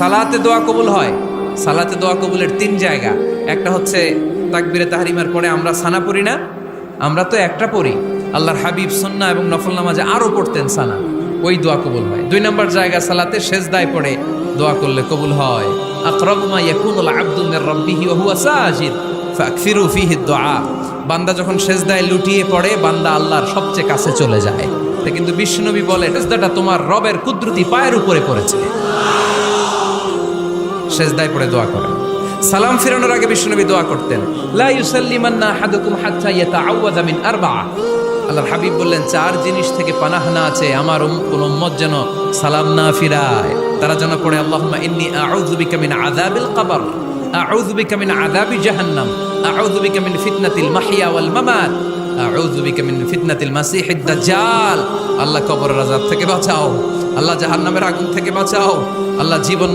সালাতে দোয়া কবুল হয়। সালাতে দোয়া কবুলের তিন জায়গা। একটা হচ্ছে তাকবীরে তাহরিমার পরে আমরা সানা পড়ি না, আমরা তো একটা পড়ি। আল্লাহর হাবিব সুন্নাহ এবং নফল নামাজে আরো পড়তেন সানা, ওই দোয়া কবুল হয়। দুই নম্বর জায়গা সালাতে সেজদায় পড়ে দোয়া করলে কবুল হয়। আকরাবু মা ইয়াকুনুল আবদু মির রাব্বিহি ওয়া হুয়া সাজিদ ফাকসিরু ফীহি দুআ। বান্দা যখন সেজদায় লুটিয়ে পড়ে, বান্দা আল্লাহর সবচেয়ে কাছে চলে যায়। তা কিন্তু বিশ্বনবী বলে, সেজদাটা তোমার রবের কুদরতি পায়ের উপরে পড়েছে। সেজদায় পড়ে দোয়া করেন। সালাম ফিরানোর আগে বিশ্বনবী দোয়া করতেন, লা ইউসাল্লিমান্না আহাদুকুম হাত্তা ইয়াতাআওয়াযা মিন আরবা'a। আল্লাহর হাবিব বললেন, চার জিনিস থেকে পানাহ না আছে আমার কোন উম্মত যেন সালাম না ফিরায়। তারা যেন পড়ে, আল্লাহুম্মা ইন্নী আউযু বিকা মিন আযাবিল কবর, আউযু বিকা মিন আযাবি জাহান্নাম, আউযু বিকা মিন ফিতনাতিল মাহইয়া ওয়াল মামাত, আউযু বিকা মিন ফিতনাতিল মাসিহিদ দাজ্জাল। আল্লাহ কবরের আযাব থেকে বাঁচাও, আল্লাহ জাহান্নামের আগুন থেকে বাঁচাও, আল্লাহ জীবন